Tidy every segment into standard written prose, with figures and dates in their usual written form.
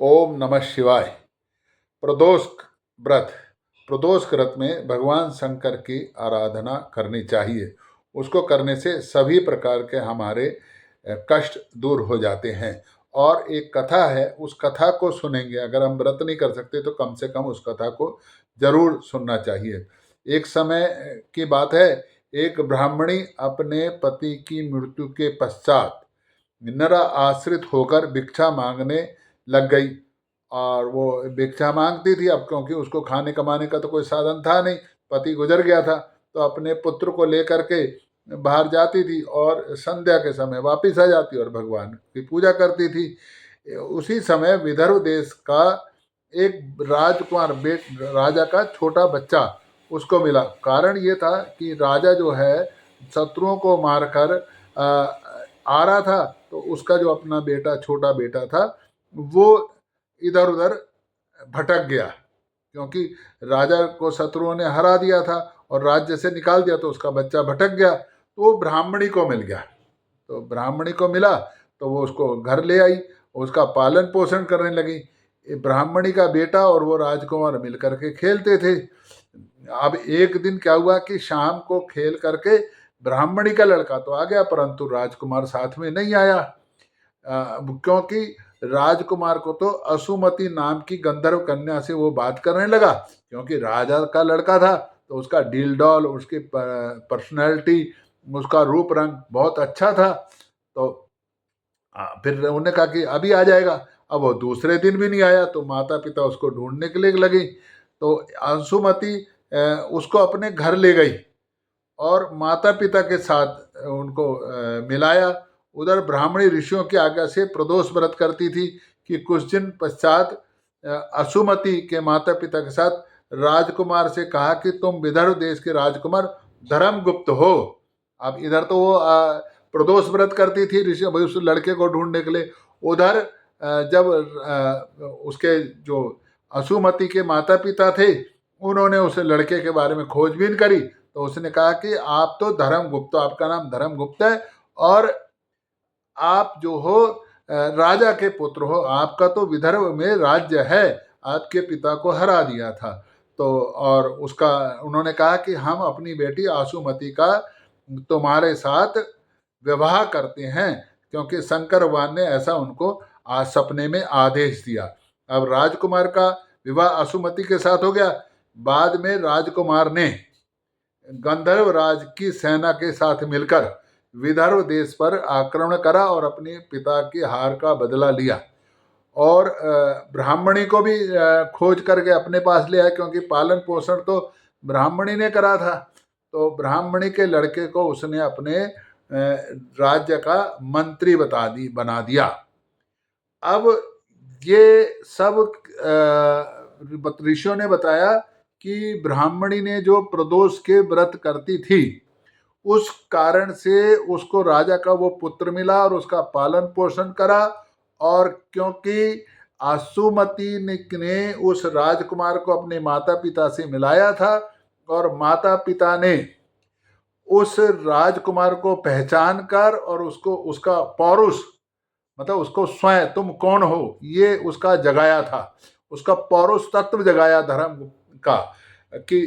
ओम नमः शिवाय। प्रदोष व्रत। प्रदोष व्रत में भगवान शंकर की आराधना करनी चाहिए। उसको करने से सभी प्रकार के हमारे कष्ट दूर हो जाते हैं। और एक कथा है, उस कथा को सुनेंगे। अगर हम व्रत नहीं कर सकते तो कम से कम उस कथा को जरूर सुनना चाहिए। एक समय की बात है, एक ब्राह्मणी अपने पति की मृत्यु के पश्चात निरा आश्रित होकर भिक्षा मांगने लग गई। और वो भिक्षा मांगती थी, अब क्योंकि उसको खाने कमाने का तो कोई साधन था नहीं, पति गुजर गया था, तो अपने पुत्र को लेकर के बाहर जाती थी और संध्या के समय वापस आ जाती और भगवान की पूजा करती थी। उसी समय विदर्भ देश का एक राजकुमार राजा का छोटा बच्चा उसको मिला। कारण ये था कि राजा जो है शत्रुओं को मारकर आ रहा था, तो उसका जो अपना बेटा, छोटा बेटा था, वो इधर उधर भटक गया। क्योंकि राजा को शत्रुओं ने हरा दिया था और राज्य से निकाल दिया, तो उसका बच्चा भटक गया। तो वो ब्राह्मणी को मिल गया। तो ब्राह्मणी को मिला तो वो उसको घर ले आई, उसका पालन पोषण करने लगी। ब्राह्मणी का बेटा और वो राजकुमार मिल करके खेलते थे। अब एक दिन क्या हुआ कि शाम को खेल करके ब्राह्मणी का लड़का तो आ गया, परंतु राजकुमार साथ में नहीं आया। क्योंकि राजकुमार को तो असुमति नाम की गंधर्व कन्या से वो बात करने लगा। क्योंकि राजा का लड़का था तो उसका डील डॉल, उसकी पर्सनैलिटी, उसका रूप रंग बहुत अच्छा था। तो फिर उन्होंने कहा कि अभी आ जाएगा। अब वो दूसरे दिन भी नहीं आया, तो माता पिता उसको ढूंढने के लिए लगे। तो अंशुमति उसको अपने घर ले गई और माता पिता के साथ उनको मिलाया। उधर ब्राह्मणी ऋषियों की आज्ञा से प्रदोष व्रत करती थी कि कुछ दिन पश्चात असुमति के माता पिता के साथ राजकुमार से कहा कि तुम विदर्भ देश के राजकुमार धर्मगुप्त हो। अब इधर तो वो प्रदोष व्रत करती थी ऋषि भाई उस लड़के को ढूंढने के लिए। उधर जब उसके जो असुमति के माता पिता थे, उन्होंने उस लड़के के बारे में खोजबीन करी, तो उसने कहा कि आप तो धर्मगुप्त, आपका नाम धर्मगुप्त है और आप जो हो राजा के पुत्र हो, आपका तो विदर्भ में राज्य है, आपके पिता को हरा दिया था। तो और उसका उन्होंने कहा कि हम अपनी बेटी आसुमती का तुम्हारे साथ विवाह करते हैं, क्योंकि शंकर भगवान ने ऐसा उनको सपने में आदेश दिया। अब राजकुमार का विवाह असुमति के साथ हो गया। बाद में राजकुमार ने गंधर्व राज की सेना के साथ मिलकर विदर्भ देश पर आक्रमण करा और अपने पिता की हार का बदला लिया। और ब्राह्मणी को भी खोज करके अपने पास ले आया, क्योंकि पालन पोषण तो ब्राह्मणी ने करा था। तो ब्राह्मणी के लड़के को उसने अपने राज्य का मंत्री बना दिया। अब ये सब ऋषियों ने बताया कि ब्राह्मणी ने जो प्रदोष के व्रत करती थी, उस कारण से उसको राजा का वो पुत्र मिला और उसका पालन पोषण करा। और क्योंकि आसुमती ने उस राजकुमार को अपने माता पिता से मिलाया था और माता पिता ने उस राजकुमार को पहचान कर और उसको उसका पौरुष, मतलब उसको स्वयं तुम कौन हो ये उसका जगाया था, उसका पौरुष तत्व जगाया धर्म का कि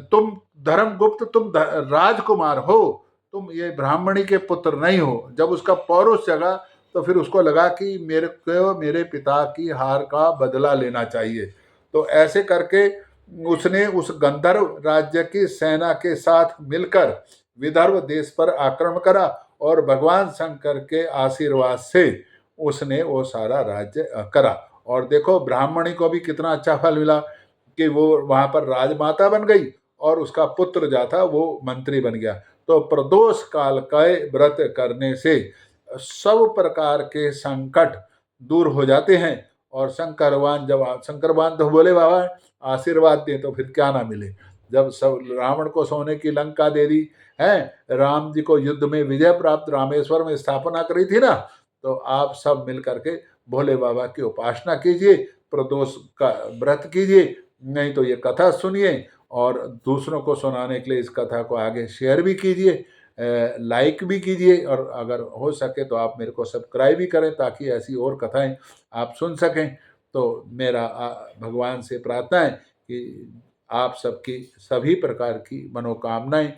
तुम धर्मगुप्त, तुम राजकुमार हो, तुम ये ब्राह्मणी के पुत्र नहीं हो। जब उसका पौरुष जगा तो फिर उसको लगा कि मेरे को मेरे पिता की हार का बदला लेना चाहिए। तो ऐसे करके उसने उस गंधर्व राज्य की सेना के साथ मिलकर विदर्भ देश पर आक्रमण करा और भगवान शंकर के आशीर्वाद से उसने वो सारा राज्य करा। और देखो ब्राह्मणी को भी कितना अच्छा फल मिला कि वो वहां पर राजमाता बन गई और उसका पुत्र जो था वो मंत्री बन गया। तो प्रदोष काल का व्रत करने से सब प्रकार के संकट दूर हो जाते हैं। और शंकर भगवान तो बोले बाबा आशीर्वाद दें तो फिर क्या ना मिले। जब सब रावण को सोने की लंका दे दी है, राम जी को युद्ध में विजय प्राप्त, रामेश्वर में स्थापना करी थी ना, तो आप सब मिल करके भोले बाबा की उपासना कीजिए, प्रदोष का व्रत कीजिए। नहीं तो ये कथा सुनिए और दूसरों को सुनाने के लिए इस कथा को आगे शेयर भी कीजिए। लाइक भी कीजिए, और अगर हो सके तो आप मेरे को सब्सक्राइब भी करें, ताकि ऐसी और कथाएं आप सुन सकें। तो मेरा भगवान से प्रार्थना है कि आप सबकी सभी प्रकार की मनोकामनाएं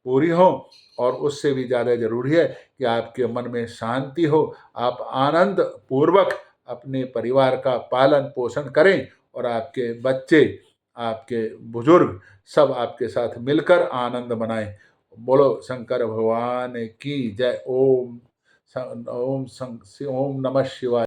पूरी हों, और उससे भी ज़्यादा ज़रूरी है कि आपके मन में शांति हो, आप आनंद पूर्वक अपने परिवार का पालन पोषण करें, और आपके बच्चे, आपके बुजुर्ग सब आपके साथ मिलकर आनंद मनाएं। बोलो शंकर भगवान की जय। ओम ओम नमः शिवाय।